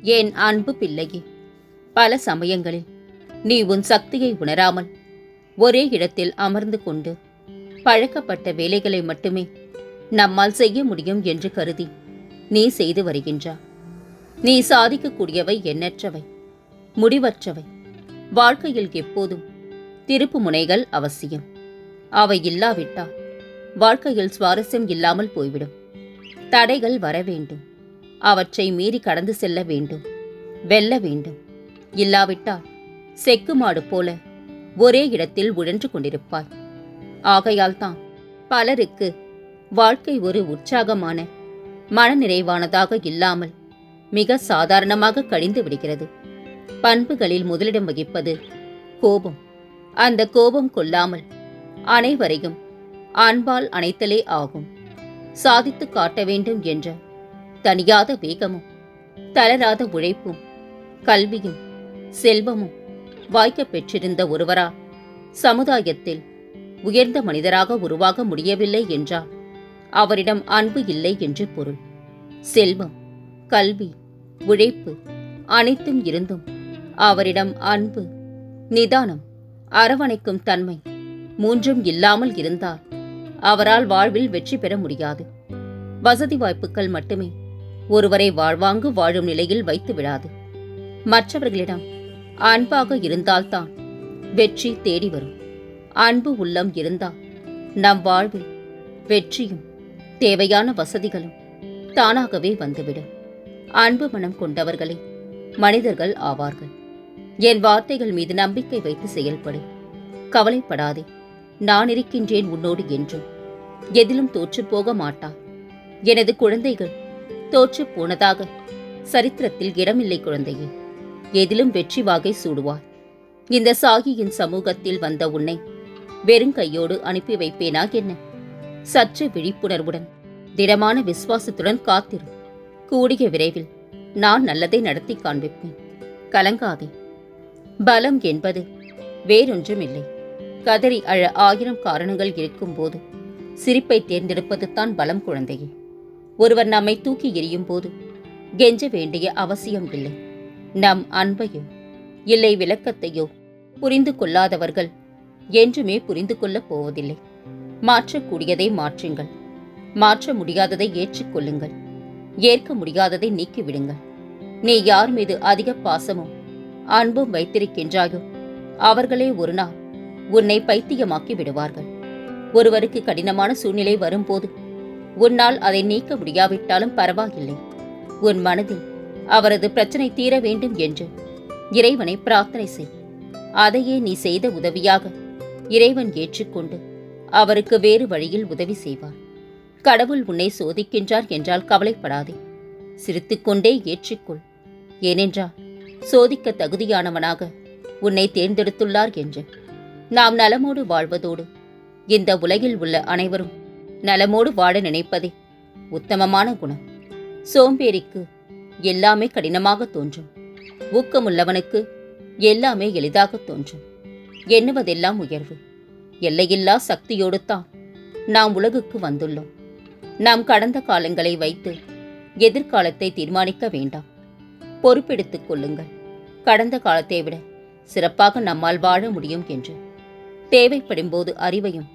என் அன்பு பிள்ளையே, பல சமயங்களில் நீ உன் சக்தியை உணராமல் ஒரே இடத்தில் அமர்ந்து கொண்டு பழக்கப்பட்ட வேலைகளை மட்டுமே நம்மால் செய்ய முடியும் என்று கருதி நீ செய்து வருகின்றாய். நீ சாதிக்கக்கூடியவை எண்ணற்றவை, முடிவற்றவை. வாழ்க்கையில் எப்போதும் திருப்பு முனைகள் அவசியம். அவை இல்லாவிட்டால் வாழ்க்கையில் சுவாரஸ்யம் இல்லாமல் போய்விடும். தடைகள் வர வேண்டும், அவற்றை மீறி கடந்து செல்ல வேண்டும், வெல்ல வேண்டும். இல்லாவிட்டால் செக்கு மாடு போல ஒரே இடத்தில் உழன்று கொண்டிருப்பாய். ஆகையால் தான் பலருக்கு வாழ்க்கை ஒரு உற்சாகமான மனநிறைவானதாக இல்லாமல் மிக சாதாரணமாக கழிந்து விடுகிறது. பண்புகளில் முதலிடம் வகிப்பது கோபம். அந்த கோபம் கொள்ளாமல் அனைவரையும் அன்பால் அணைத்தலே ஆகும். சாதித்து காட்ட வேண்டும் என்ற தனியாத வேகமும் தளராத உழைப்பும் கல்வியும் செல்வமும் வாய்க்கப் பெற்றிருந்த ஒருவரால் சமுதாயத்தில் உயர்ந்த மனிதராக உருவாக முடியவில்லை என்றால் அவரிடம் அன்பு இல்லை என்று பொருள். செல்வம், கல்வி, உழைப்பு அனைத்தும் இருந்தும் அவரிடம் அன்பு, நிதானம், அரவணைக்கும் தன்மை மூன்றும் இல்லாமல் இருந்தால் அவரால் வாழ்வில் வெற்றி பெற முடியாது. வசதி வாய்ப்புகள் மட்டுமே ஒருவரை வாழ்வாங்கு வாழும் நிலையில் வைத்து விடாது. மற்றவர்களிடம் அன்பாக இருந்தால்தான் வெற்றி தேடி வரும். அன்பு உள்ளம் இருந்தால் நம் வாழ்வில் வெற்றியும் தேவையான வசதிகளும் தானாகவே வந்துவிடும். அன்பு மனம் கொண்டவர்களே மனிதர்கள் ஆவார்கள். என் வார்த்தைகள் மீது நம்பிக்கை வைத்து செயல்படு. கவலைப்படாதே, நான் இருக்கின்றேன் உன்னோடு என்றும். எதிலும் தோற்று போக மாட்டார். எனது குழந்தைகள் தோற்று போனதாக சரித்திரத்தில் இடமில்லை குழந்தையே. எதிலும் வெற்றி வாகை சூடுவார். இந்த சாகியின் சமூகத்தில் வந்த உன்னை வெறுங்கையோடு அனுப்பி வைப்பேனா என்ன? சற்று விழிப்புணர்வுடன் திடமான விசுவாசத்துடன் காத்திரு. கூடிய விரைவில் நான் நல்லதை நடத்தி காண்பிப்பேன். கலங்காதே. பலம் என்பது வேறொன்றுமில்லை. கதறி அழ 1000 காரணங்கள் இருக்கும்போது சிரிப்பை தேர்ந்தெடுப்பது தான் பலம் குழந்தையே. ஒருவர் நம்மை தூக்கி எறியும் போது கெஞ்ச வேண்டிய அவசியம் இல்லை. நம் அன்பையோ இல்லை விளக்கத்தையோ புரிந்து கொள்ளாதவர்கள் என்றுமே புரிந்து கொள்ளப் போவதில்லை. மாற்றக்கூடியதை மாற்றுங்கள். மாற்ற முடியாததை ஏற்றுக்கொள்ளுங்கள். ஏற்க முடியாததை நீக்கிவிடுங்கள். நீ யார் மீது அதிக பாசமும் அன்பும் வைத்திருக்கின்றாயோ அவர்களே ஒரு நாள் உன்னை பைத்தியமாக்கி விடுவார்கள். ஒருவருக்கு கடினமான சூழ்நிலை வரும்போது உன்னால் அதை நீக்க முடியாவிட்டாலும் பரவாயில்லை. உன் மனதில் அவரது பிரச்சனை தீர வேண்டும் என்று இறைவனை பிரார்த்தனை செய். அதையே நீ செய்த உதவியாக இறைவன் ஏற்றுக்கொண்டு அவருக்கு வேறு வழியில் உதவி செய்வார். கடவுள் உன்னை சோதிக்கின்றார் என்றால் கவலைப்படாதே. சிரித்துக்கொண்டே ஏற்றுக்கொள். ஏனென்றால் சோதிக்க தகுதியானவனாக உன்னை தேர்ந்தெடுத்துள்ளார் என்று. நாம் நலமோடு வாழ்வதோடு இந்த உலகில் உள்ள அனைவரும் நலமோடு வாழ நினைப்பதே உத்தமமான குணம். சோம்பேறிக்கு எல்லாமே கடினமாக தோன்றும். ஊக்கமுள்ளவனுக்கு எல்லாமே எளிதாக தோன்றும். எண்ணுவதெல்லாம் உயர்வு. எல்லையில்லா சக்தியோடு தான் நாம் உலகுக்கு வந்துள்ளோம். நாம் கடந்த காலங்களை வைத்து எதிர்காலத்தை தீர்மானிக்க வேண்டாம். பொறுப்பெடுத்துக் கொள்ளுங்கள். கடந்த காலத்தை விட சிறப்பாக நம்மால் வாழ முடியும் என்று. தேவைப்படும் போது அறிவையும்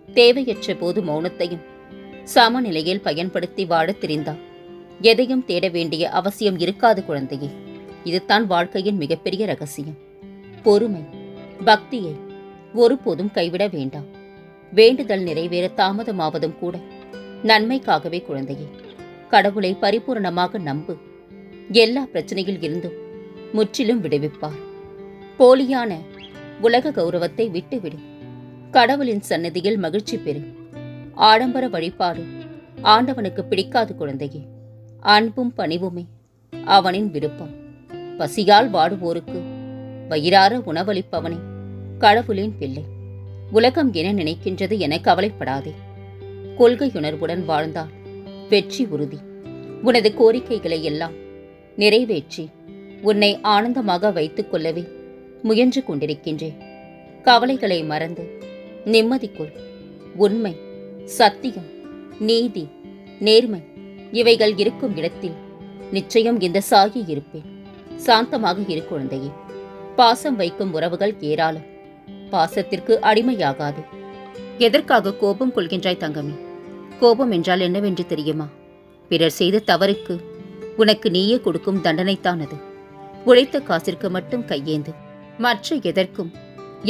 தேவையற்ற போது மௌனத்தையும் சமநிலையில் பயன்படுத்தி வாழத் தெரிந்தால் எதையும் தேட வேண்டிய அவசியம் இருக்காது குழந்தையே. இதுதான் வாழ்க்கையின் மிகப்பெரிய ரகசியம். பொறுமை, பக்தியை ஒருபோதும் கைவிட வேண்டாம். வேண்டுதல் நிறைவேற தாமதமாவதும் கூட நன்மைக்காகவே குழந்தையே. கடவுளை பரிபூர்ணமாக நம்பு. எல்லா பிரச்சனையில் இருந்தும் முற்றிலும் விடுவிப்பார். போலியான உலக கௌரவத்தை விட்டுவிடு. கடவுளின் சன்னதியில் மகிழ்ச்சி பெறு. ஆடம்பர வழிபாடு ஆண்டவனுக்கு பிடிக்காது குழந்தையே. அன்பும் பணிவுமே அவனின் விருப்பம். பசியால் வாடுவோருக்கு வயிறார உணவளிப்பவனே கடவுளின் பிள்ளை. உலகம் என நினைக்கின்றது என கவலைப்படாதே. கொள்கையுணர்வுடன் வாழ்ந்தால் வெற்றி உறுதி. உனது கோரிக்கைகளை எல்லாம் நிறைவேற்றி உன்னை ஆனந்தமாக வைத்துக் கொள்ளவே முயன்று கொண்டிருக்கின்றேன். கவலைகளை மறந்து நிம்மதிக்குள். உண்மை, சத்தியம், நீதி, நேர்மை இவைகள் இருக்கும் இடத்தில் நிச்சயம் இந்த சாகி இருப்பேன். சாந்தமாக இரு குழந்தையே. பாசம் வைக்கும் உறவுகள் ஏராளம். பாசத்திற்கு அடிமையாகாது. எதற்காக கோபம் கொள்கின்றாய் தங்கமே? கோபம் என்றால் என்னவென்று தெரியுமா? பிறர் செய்த தவறுக்கு உனக்கு நீயே கொடுக்கும் தண்டனைத்தான் அது. உழைத்த காசிற்கு மட்டும் கையேந்து. மற்ற எதற்கும்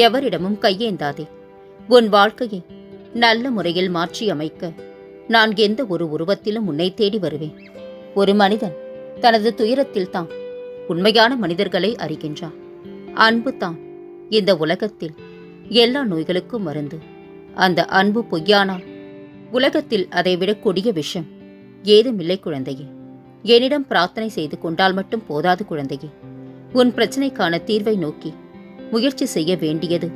எவரிடமும் கையேந்தாதே. உன் வாழ்க்கையை நல்ல முறையில் மாற்றி அமைக்க நான் எந்த ஒரு உருவத்திலும் உன்னை தேடி வருவேன். ஒரு மனிதன் தனது துயரத்தில் தான் உண்மையான மனிதர்களை அறிகின்றான். அன்பு தான் இந்த உலகத்தில் எல்லா நோய்களுக்கும் மருந்து. அந்த அன்பு பொய்யானால் உலகத்தில் அதைவிட கொடிய விஷம் ஏதுமில்லை குழந்தையே. என்னிடம் பிரார்த்தனை செய்து கொண்டால் மட்டும் போதாது குழந்தையே. உன் பிரச்சனைக்கான தீர்வை நோக்கி முயற்சி செய்ய வேண்டியது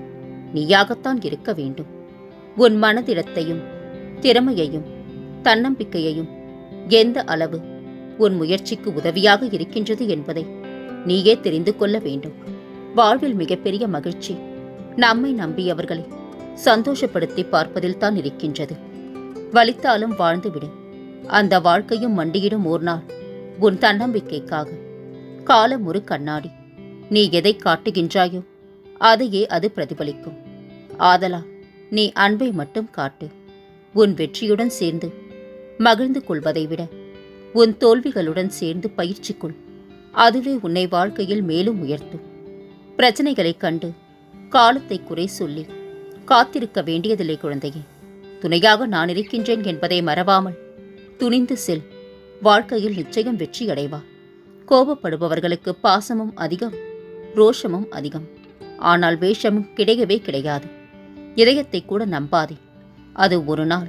நீயாகத்தான் இருக்க வேண்டும். உன் மனதிடத்தையும் திறமையையும் தன்னம்பிக்கையையும் எந்த அளவு உன் முயற்சிக்கு உதவியாக இருக்கின்றது என்பதை நீயே தெரிந்து கொள்ள வேண்டும். வாழ்வில் மிகப்பெரிய மகிழ்ச்சி நம்மை நம்பியவர்களை சந்தோஷப்படுத்தி பார்ப்பதில் தான் இருக்கின்றது. வலித்தாலும் வாழ்ந்துவிடு. அந்த வாழ்க்கையும் மண்டியிடும் ஓர் நாள் உன் தன்னம்பிக்கைக்காக. காலம் ஒரு கண்ணாடி. நீ எதை காட்டுகின்றாயோ அதையே அது பிரதிபலிக்கும். ஆதலால் நீ அன்பை மட்டும் காட்டு. உன் வெற்றியுடன் சேர்ந்து மகிழ்ந்து கொள்வதை விட உன் தோல்விகளுடன் சேர்ந்து பயிற்சி கொள். அதுவே உன்னை வாழ்க்கையில் மேலும் உயர்த்தும். பிரச்சனைகளைக் கண்டு காலத்தை குறை சொல்லி காத்திருக்க வேண்டியதில்லை குழந்தையே. துணையாக நான் இருக்கின்றேன் என்பதை மறவாமல் துணிந்து செல். வாழ்க்கையில் நிச்சயம் வெற்றி அடைவா. கோபப்படுபவர்களுக்கு பாசமும் அதிகம், ரோஷமும் அதிகம். ஆனால் வேஷமும் கிடையவே கிடையாது. இதயத்தை கூட நம்பாதே. அது ஒரு நாள்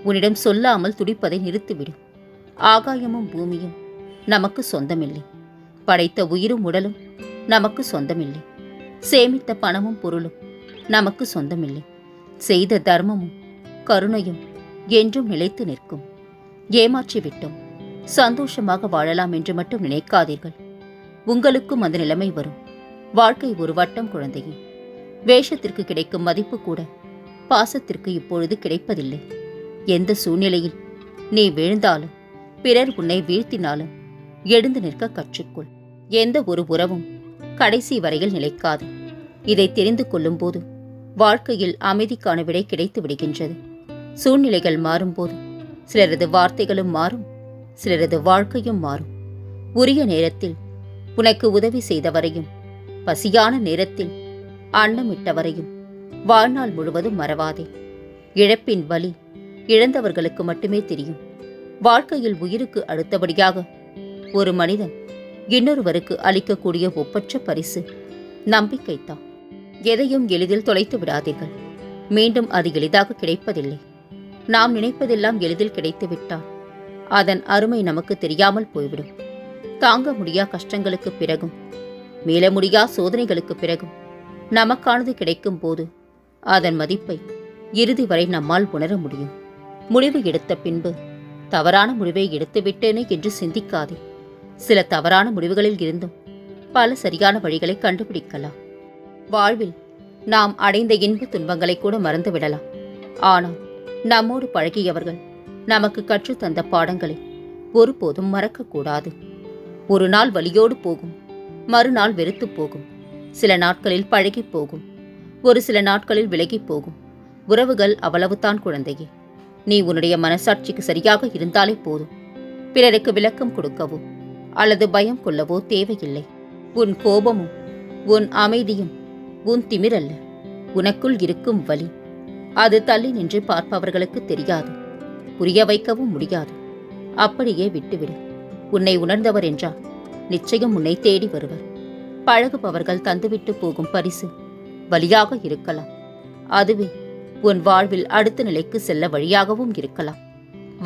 உன்னிடம் சொல்லாமல் துடிப்பதை நிறுத்திவிடும். ஆகாயமும் பூமியும் நமக்கு சொந்தமில்லை. படைத்த உயிரும் உடலும் நமக்கு சொந்தமில்லை. சேமித்த பணமும் பொருளும் நமக்கு சொந்தமில்லை. செய்த தர்மமும் கருணையும் என்றும் நிலைத்து நிற்கும். ஏமாற்றிவிட்டோம், சந்தோஷமாக வாழலாம் என்று மட்டும் நினைக்காதீர்கள். உங்களுக்கும் அந்த நிலைமை வரும். வாழ்க்கை ஒரு வட்டம் குழந்தையே. வேஷத்திற்கு கிடைக்கும் மதிப்பு கூட பாசத்திற்கு இப்பொழுது கிடைப்பதில்லை. எந்த சூழ்நிலையில் நீ வீழ்ந்தாலும் பிறர் உன்னை வீழ்த்தினாலும் எழுந்து நிற்க கற்றுக்கொள். எந்த ஒரு உறவும் கடைசி வரையில் நிலைக்காது. இதை தெரிந்து கொள்ளும் போது வாழ்க்கையில் அமைதிக்கான விடை கிடைத்து விடுகின்றது. சூழ்நிலைகள் மாறும்போது சிலரது வார்த்தைகளும் மாறும், சிலரது வாழ்க்கையும் மாறும். உரிய நேரத்தில் உனக்கு உதவி செய்தவரையும் பசியான நேரத்தில் அன்னமிட்டவரையும் வாழ்நாள் முழுவதும் மறவாதே. இழப்பின் வலி இழந்தவர்களுக்கு மட்டுமே தெரியும். வாழ்க்கையில் உயிருக்கு அடுத்தபடியாக ஒரு மனிதன் இன்னொருவருக்கு அளிக்கக்கூடிய ஒப்பற்ற பரிசு நம்பிக்கைத்தான். எதையும் எளிதில் தொலைத்து விடாதீர்கள். மீண்டும் அது எளிதாக கிடைப்பதில்லை. நாம் நினைப்பதெல்லாம் எளிதில் கிடைத்துவிட்டால் அதன் அருமை நமக்கு தெரியாமல் போய்விடும். தாங்க முடியா கஷ்டங்களுக்கு பிறகும் மீள முடியா சோதனைகளுக்கு பிறகும் நமக்கானது கிடைக்கும் போது அதன் மதிப்பை இறுதி வரை நம்மால் உணர முடியும். முடிவு எடுத்த பின்பு தவறான முடிவை எடுத்துவிட்டேனே என்று சிந்திக்காதே. சில தவறான முடிவுகளில் இருந்தும் பல சரியான வழிகளை கண்டுபிடிக்கலாம். வாழ்வில் நாம் அடைந்த இன்ப துன்பங்களை கூட மறந்துவிடலாம். ஆனால் நம்மோடு பழகியவர்கள் நமக்கு கற்றுத்தந்த பாடங்களை ஒருபோதும் மறக்கக்கூடாது. ஒரு நாள் வலியோடு போகும், மறுநாள் வெறுத்து போகும். சில நாட்களில் பழகி போகும், ஒரு சில நாட்களில் விலகி போகும். உறவுகள் அவ்வளவுதான் குழந்தையே. நீ உன்னுடைய மனசாட்சிக்கு சரியாக இருந்தாலே போதும். பிறருக்கு விளக்கம் கொடுக்கவோ அல்லது பயம் கொள்ளவோ தேவையில்லை. உன் கோபமும் உன் அமைதியும் உன் திமிரல்ல, உனக்குள் இருக்கும் வலி. அது தள்ளி நின்று பார்ப்பவர்களுக்கு தெரியாது, புரிய வைக்கவும் முடியாது. அப்படியே விட்டுவிடு. உன்னை உணர்ந்தவர் என்றால் நிச்சயம் உன்னை தேடி வருவர். பழகுபவர்கள் தந்துவிட்டு போகும் பரிசு வழியாக இருக்கலாம். அதுவே உன் வாழ்வில் அடுத்த நிலைக்கு செல்ல வழியாகவும் இருக்கலாம்.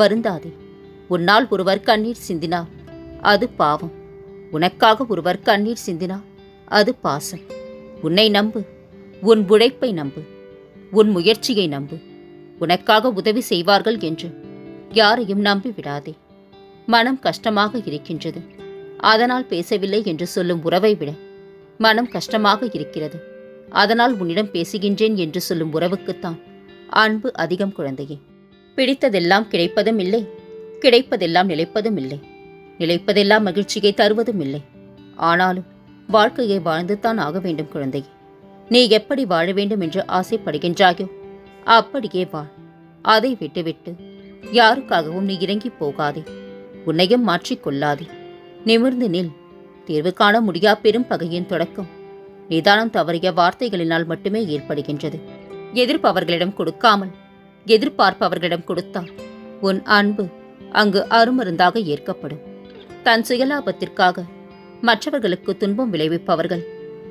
வருந்தாதே. உன்னால் ஒருவர் கண்ணீர் சிந்தினார் அது பாவம். உனக்காக ஒருவர் கண்ணீர் சிந்தினார் அது பாசம். உன்னை நம்பு. உன் உழைப்பை நம்பு. உன் முயற்சியை நம்பு. உனக்காக உதவி செய்வார்கள் என்று யாரையும் நம்பிவிடாதே. மனம் கஷ்டமாக இருக்கின்றது, அதனால் பேசவில்லை என்று சொல்லும் உறவை விட மனம் கஷ்டமாக இருக்கிறது, அதனால் உன்னிடம் பேசுகின்றேன் என்று சொல்லும் உறவுக்குத்தான் அன்பு அதிகம் குழந்தையே. பிடித்ததெல்லாம் கிடைப்பதும் இல்லை, கிடைப்பதெல்லாம் நிலைப்பதும் இல்லை. நிலைப்பதெல்லாம் மகிழ்ச்சியை தருவதும் இல்லை. ஆனாலும் வாழ்க்கையை வாழ்ந்துதான் ஆக வேண்டும் குழந்தையே. நீ எப்படி வாழ வேண்டும் என்று ஆசைப்படுகின்றாயோ அப்படியே வாழ். அதை விட்டுவிட்டு யாருக்காகவும் நீ இறங்கி போகாதே. உன்னையும் மாற்றிக்கொள்ளாதே. நிமிர்ந்து நில். தீர்வு காண முடியா பெரும் பகையின் தொடக்கம் நிதானம் தவறிய வார்த்தைகளினால் மட்டுமே ஏற்படுகின்றது. எதிர்ப்பவர்களிடம் கொடுக்காமல் எதிர்பார்ப்பவர்களிடம் கொடுத்தால் உன் அன்பு அங்கு அருமருந்தாக ஏற்கப்படும். தன் சுயலாபத்திற்காக மற்றவர்களுக்கு துன்பம் விளைவிப்பவர்கள்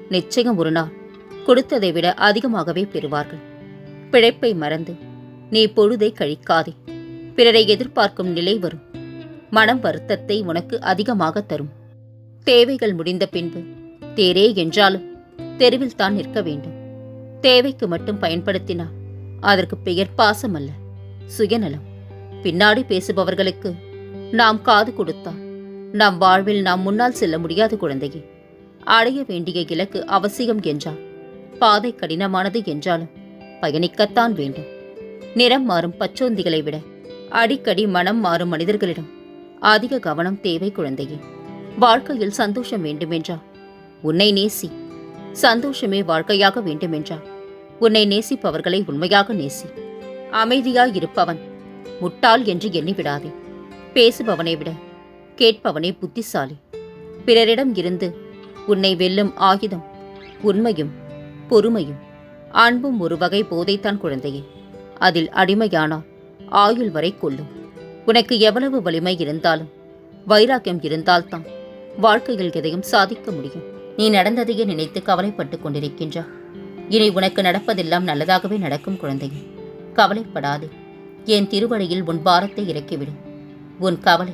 நிச்சயம் ஒரு நாள் கொடுத்ததை விட அதிகமாகவே பெறுவார்கள். பிழைப்பை மறந்து நீ பொழுதை கழிக்காதே. பிறரை எதிர்பார்க்கும் நிலை வரும். மனம் வருத்தத்தை உனக்கு அதிகமாக தரும். தேவைகள் முடிந்த பின்பு தேரே என்றாலும் தெருவில் தான் நிற்க வேண்டும். தேவைக்கு மட்டும் பயன்படுத்தினால் அதற்கு பெயர் பாசம் அல்ல, சுயநலம். பின்னாடி பேசுபவர்களுக்கு நாம் காது கொடுத்தால் நம் வாழ்வில் நாம் முன்னால் செல்ல முடியாது குழந்தையே. அடைய வேண்டிய இலக்கு அவசியம் என்றால் பாதை கடினமானது என்றாலும் பயணிக்கத்தான் வேண்டும். நிறம் மாறும் பச்சோந்திகளை விட அடிக்கடி மனம் மாறும் மனிதர்களிடம் அதிக கவனம் தேவை குழந்தையே. வாழ்க்கையில் சந்தோஷம் வேண்டுமென்றால் உன்னை நேசி. சந்தோஷமே வாழ்க்கையாக வேண்டுமென்றால் உன்னை நேசிப்பவர்களை உண்மையாக நேசி. அமைதியாயிருப்பவன் முட்டாள் என்று எண்ணிவிடாதே. பேசுபவனை விட கேட்பவனே புத்திசாலி. பிறரிடம் இருந்து உன்னை வெல்லும் ஆயுதம் உண்மையும் பொறுமையும் அன்பும் ஒரு வகை போதைத்தான் குழந்தையே. அதில் அடிமையானால் ஆயுள் வரை கொள்ளும். உனக்கு எவ்வளவு வலிமை இருந்தாலும் வைராக்கியம் இருந்தால்தான் வாழ்க்கையில் எதையும் சாதிக்க முடியும். நீ நடந்ததையே நினைத்து கவலைப்பட்டுக் கொண்டிருக்கின்றா. இனி உனக்கு நடப்பதெல்லாம் நல்லதாகவே நடக்கும் குழந்தையே. கவலைப்படாதே. என் திருவடியில் உன் பாரத்தை இறக்கிவிடும். உன் கவலை,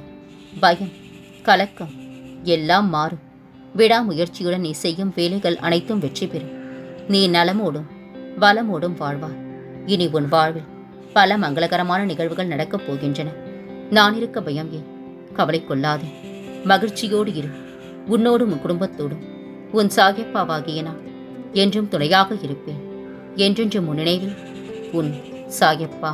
பயம், கலக்கம் எல்லாம் மாறும். விடாமுயற்சியுடன் நீ செய்யும் வேலைகள் அனைத்தும் வெற்றி பெறும். நீ நலமோடும் வளமோடும் வாழ்வாய். இனி உன் வாழ்வில் பல மங்களகரமான நிகழ்வுகள் நடக்கப் போகின்றன. நான் இருக்க பயம் ஏன்? கவலை கொள்ளாதே. மகிழ்ச்சியோடு இரு. உன்னோடும் உன் குடும்பத்தோடும் உன் சாயப்பாவாகிய நான் என்றும் துணையாக இருப்பேன். என்றென்றும் உன் நினைவில் உன் சாயப்பா.